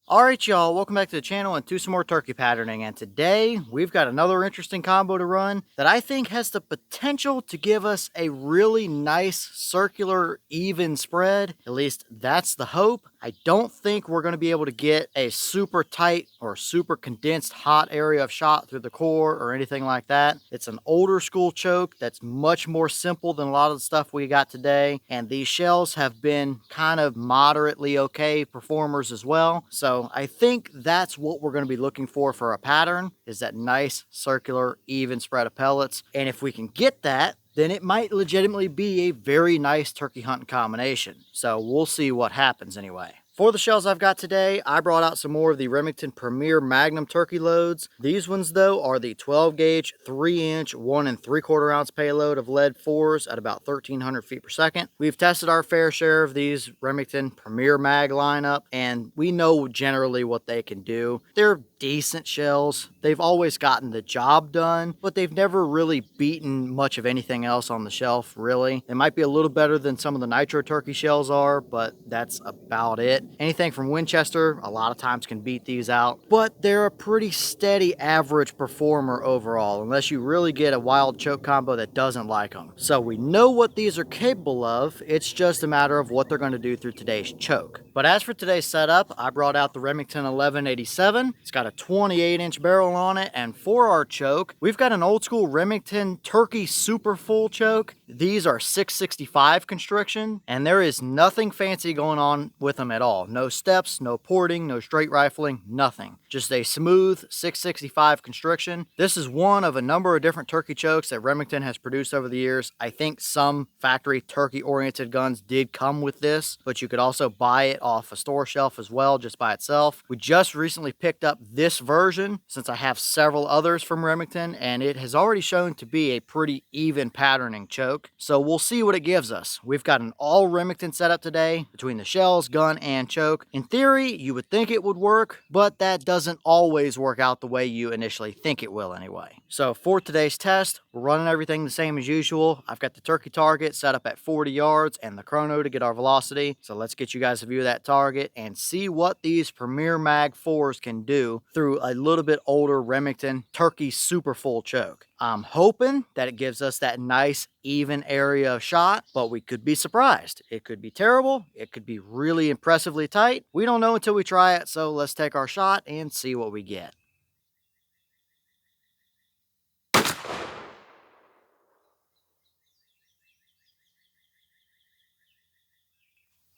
Alright y'all, welcome back to the channel and to some more turkey patterning, and today we've got another interesting combo to run that I think has the potential to give us a really nice circular even spread. At least that's the hope. I don't think we're going to be able to get a super tight or super condensed hot area of shot through the core or anything like that. It's an older school choke that's much more simple than a lot of the stuff we got today, and these shells have been kind of moderately okay performers as well. So I think that's what we're going to be looking for a pattern, is that nice circular even spread of pellets. And if we can get that, then it might legitimately be a very nice turkey hunting combination. So we'll see what happens anyway. For the shells I've got today, I brought out some more of the Remington Premier Magnum Turkey loads. These ones though are the 12 gauge, 3-inch, 1 3/4 ounce payload of lead 4s at about 1300 feet per second. We've tested our fair share of these Remington Premier Mag lineup, and we know generally what they can do. They're decent shells. They've always gotten the job done, but they've never really beaten much of anything else on the shelf, really. They might be a little better than some of the nitro turkey shells are, but that's about it. Anything from Winchester a lot of times can beat these out, but they're a pretty steady average performer overall, unless you really get a wild choke combo that doesn't like them. So we know what these are capable of. It's just a matter of what they're going to do through today's choke. But as for today's setup, I brought out the Remington 1187. It's got a 28-inch barrel on it, and for our choke, we've got an old school Remington Turkey Super full choke. These are 665 constriction, and there is nothing fancy going on with them at all. No steps, no porting, no straight rifling, nothing. Just a smooth 665 constriction. This is one of a number of different turkey chokes that Remington has produced over the years. I think some factory turkey-oriented guns did come with this, but you could also buy it off a store shelf as well, just by itself. We just recently picked up this version, since I have several others from Remington, and it has already shown to be a pretty even patterning choke. So we'll see what it gives us. We've got an all Remington setup today, between the shells, gun, and choke. In theory, you would think it would work, but that doesn't always work out the way you initially think it will anyway. So for today's test, we're running everything the same as usual. I've got the turkey target set up at 40 yards and the chrono to get our velocity. So let's get you guys a view of that target and see what these Premier Mag 4s can do through a little bit older Remington Turkey Super full choke. I'm hoping that it gives us that nice even area of shot, but we could be surprised. It could be terrible. It could be really impressively tight. We don't know until we try it, so let's take our shot and see what we get.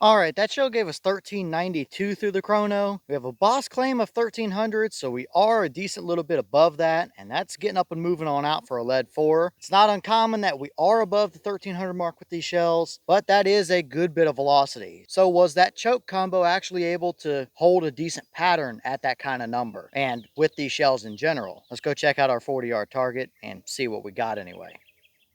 All right, that show gave us 1392 through the chrono. We have a boss claim of 1300, so we are a decent little bit above that, and that's getting up and moving on out for a lead 4. It's not uncommon that we are above the 1300 mark with these shells, but that is a good bit of velocity. So was that choke combo actually able to hold a decent pattern at that kind of number, and with these shells in general? Let's go check out our 40-yard target and see what we got anyway.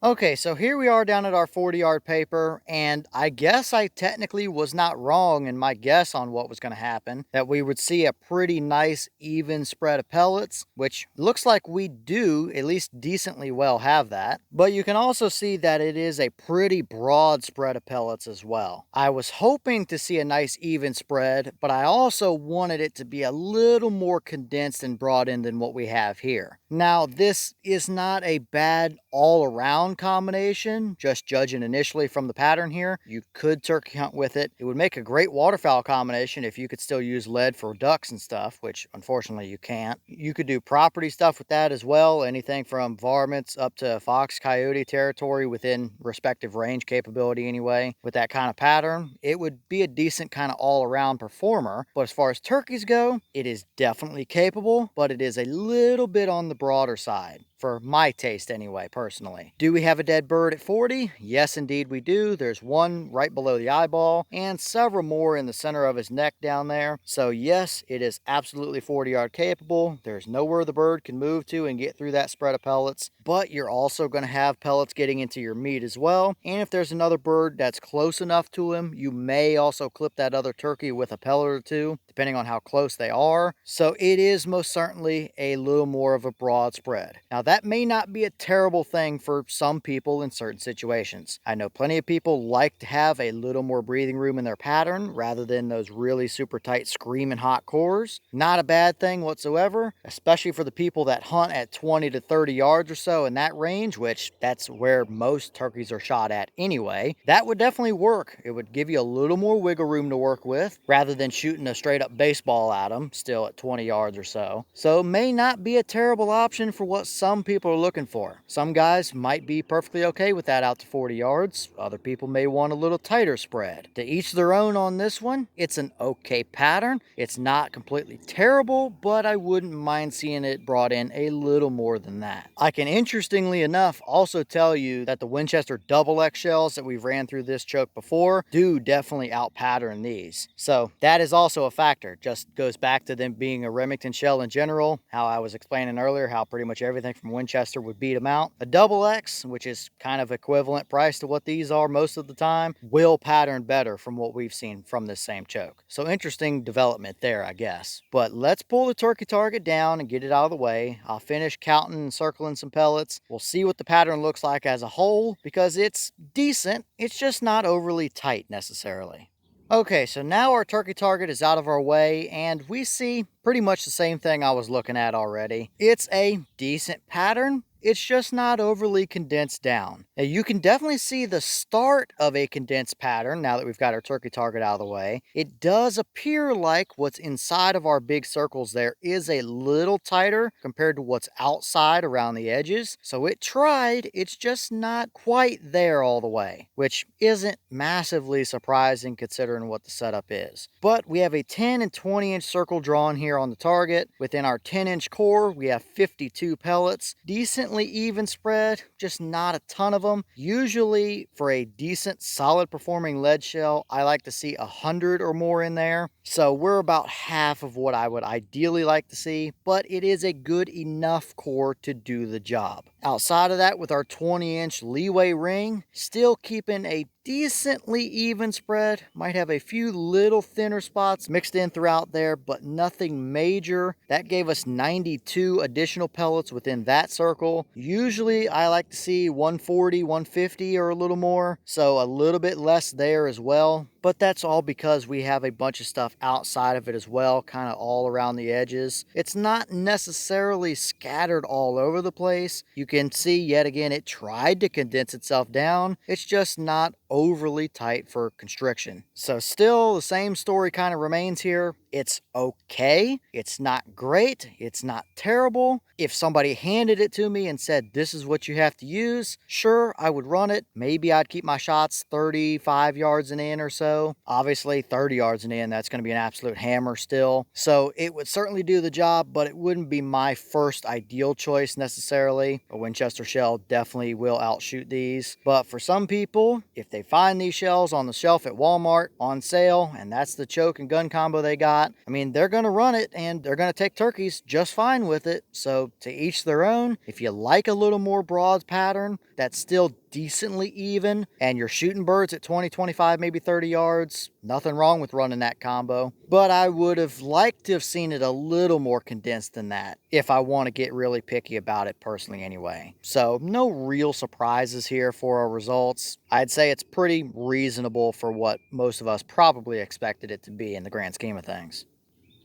Okay, so here we are down at our 40-yard paper, and I guess I technically was not wrong in my guess on what was going to happen, that we would see a pretty nice even spread of pellets, which looks like we do at least decently well have that. But you can also see that it is a pretty broad spread of pellets as well. I was hoping to see a nice even spread, but I also wanted it to be a little more condensed and broad in than what we have here. Now, this is not a bad all-around combination, just judging initially from the pattern here. You could turkey hunt with it. It would make a great waterfowl combination if you could still use lead for ducks and stuff, which unfortunately you can't. You could do property stuff with that as well, anything from varmints up to fox coyote territory within respective range capability anyway. With that kind of pattern, it would be a decent kind of all-around performer. But as far as turkeys go, it is definitely capable, but it is a little bit on the broader side. For my taste anyway, personally. Do we have a dead bird at 40? Yes, indeed we do. There's one right below the eyeball and several more in the center of his neck down there. So yes, it is absolutely 40-yard capable. There's nowhere the bird can move to and get through that spread of pellets, but you're also going to have pellets getting into your meat as well. And if there's another bird that's close enough to him, you may also clip that other turkey with a pellet or two, depending on how close they are. So it is most certainly a little more of a broad spread. Now that may not be a terrible thing for some people in certain situations. I know plenty of people like to have a little more breathing room in their pattern rather than those really super tight screaming hot cores. Not a bad thing whatsoever, especially for the people that hunt at 20 to 30 yards or so in that range, which that's where most turkeys are shot at anyway. That would definitely work. It would give you a little more wiggle room to work with rather than shooting a straight up baseball at them still at 20 yards or so. So may not be a terrible option for what some people are looking for. Some guys might be perfectly okay with that out to 40 yards. Other people may want a little tighter spread. To each their own on this one. It's an okay pattern. It's not completely terrible, but I wouldn't mind seeing it brought in a little more than that. I can, interestingly enough, also tell you that the Winchester Double X shells that we've ran through this choke before do definitely out pattern these. So that is also a factor. Just goes back to them being a Remington shell in general, how I was explaining earlier, how pretty much everything from Winchester would beat them out. A Double X, which is kind of equivalent price to what these are most of the time, will pattern better from what we've seen from this same choke. So interesting development there, I guess. But let's pull the turkey target down and get it out of the way. I'll finish counting and circling some pellets. We'll see what the pattern looks like as a whole, because it's decent. It's just not overly tight necessarily. Okay, so now our turkey target is out of our way, and we see pretty much the same thing I was looking at already. It's a decent pattern. It's just not overly condensed down. Now, you can definitely see the start of a condensed pattern now that we've got our turkey target out of the way. It does appear like what's inside of our big circles there is a little tighter compared to what's outside around the edges. So it tried, it's just not quite there all the way, which isn't massively surprising considering what the setup is. But we have a 10 and 20 inch circle drawn here on the target. Within our 10-inch core, we have 52 pellets. Decently even spread, just not a ton of them. Usually for a decent solid performing lead shell, I like to see 100 or more in there. So we're about half of what I would ideally like to see, but it is a good enough core to do the job. Outside of that, with our 20-inch leeway ring, still keeping a decently even spread. Might have a few little thinner spots mixed in throughout there, but nothing major. That gave us 92 additional pellets within that circle. Usually I like to see 140, 150 or a little more, so a little bit less there as well. But that's all because we have a bunch of stuff outside of it as well, kind of all around the edges. It's not necessarily scattered all over the place. You can see yet again it tried to condense itself down. It's just not overly tight for constriction. So still the same story kind of remains here. It's okay. It's not great. It's not terrible. If somebody handed it to me and said, this is what you have to use, sure, I would run it. Maybe I'd keep my shots 35 yards and in or so. Obviously 30 yards and in, that's going to be an absolute hammer still. So it would certainly do the job, but it wouldn't be my first ideal choice necessarily. A Winchester shell definitely will outshoot these. But for some people, if they find these shells on the shelf at Walmart on sale, and that's the choke and gun combo they got, I mean, they're going to run it and they're going to take turkeys just fine with it. So to each their own. If you like a little more broad pattern that's still decently even and you're shooting birds at 20, 25, maybe 30 yards, nothing wrong with running that combo. But I would have liked to have seen it a little more condensed than that if I want to get really picky about it personally anyway. So no real surprises here for our results. I'd say it's pretty reasonable for what most of us probably expected it to be in the grand scheme of things.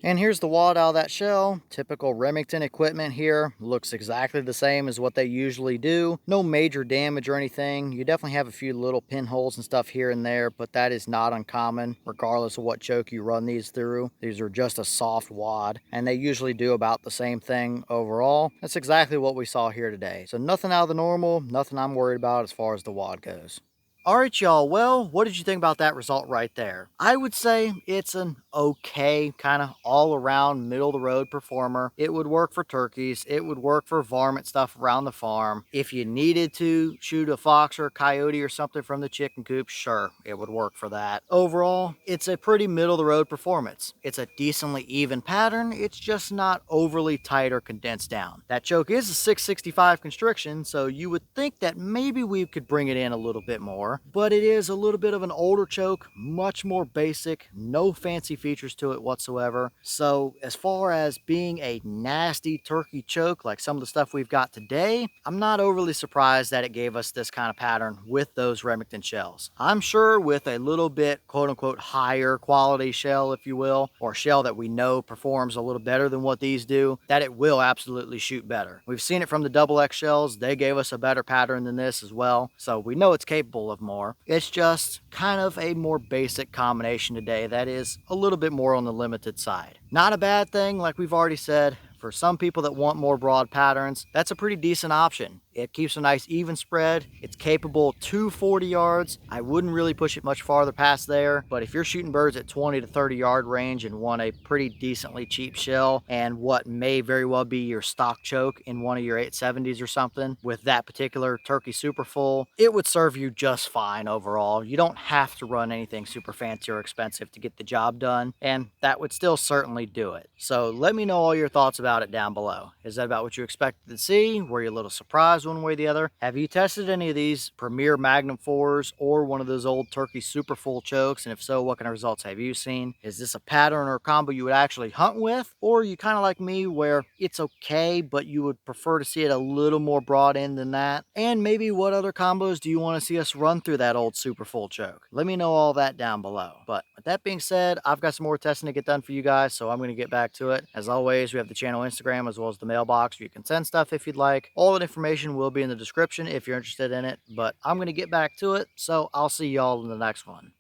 And here's the wad out of that shell. Typical Remington equipment here. Looks exactly the same as what they usually do. No major damage or anything. You definitely have a few little pinholes and stuff here and there, but that is not uncommon regardless of what choke you run these through. These are just a soft wad, and they usually do about the same thing overall. That's exactly what we saw here today. So nothing out of the normal, nothing I'm worried about as far as the wad goes. Alright y'all, well, what did you think about that result right there? I would say it's an okay, kind of all around middle of the road performer. It would work for turkeys, it would work for varmint stuff around the farm. If you needed to shoot a fox or a coyote or something from the chicken coop, sure, it would work for that. Overall, it's a pretty middle of the road performance. It's a decently even pattern, it's just not overly tight or condensed down. That choke is a 665 constriction, so you would think that maybe we could bring it in a little bit more. But it is a little bit of an older choke, much more basic, no fancy features to it whatsoever. So as far as being a nasty turkey choke like some of the stuff we've got today, I'm not overly surprised that it gave us this kind of pattern with those Remington shells. I'm sure with a little bit quote unquote higher quality shell, if you will, or shell that we know performs a little better than what these do, that it will absolutely shoot better. We've seen it from the XX shells. They gave us a better pattern than this as well, so we know it's capable of more. It's just kind of a more basic combination today that is a little bit more on the limited side. Not a bad thing, like we've already said. For some people that want more broad patterns, that's a pretty decent option. It keeps a nice even spread. It's capable to 40 yards. I wouldn't really push it much farther past there, but if you're shooting birds at 20 to 30 yard range and want a pretty decently cheap shell and what may very well be your stock choke in one of your 870s or something with that particular Turkey Super full, it would serve you just fine overall. You don't have to run anything super fancy or expensive to get the job done, and that would still certainly do it. So let me know all your thoughts about it down below. Is that about what you expected to see? Were you a little surprised one way or the other? Have you tested any of these Premier Magnum 4s or one of those old Turkey Super full chokes? And if so, what kind of results have you seen? Is this a pattern or a combo you would actually hunt with? Or are you kind of like me where it's okay, but you would prefer to see it a little more broad end than that? And maybe what other combos do you want to see us run through that old Super full choke? Let me know all that down below. But with that being said, I've got some more testing to get done for you guys, so I'm going to get back to it. As always, we have the channel Instagram as well as the mailbox where you can send stuff if you'd like. All that information will be in the description if you're interested in it, but I'm going to get back to it, so I'll see y'all in the next one.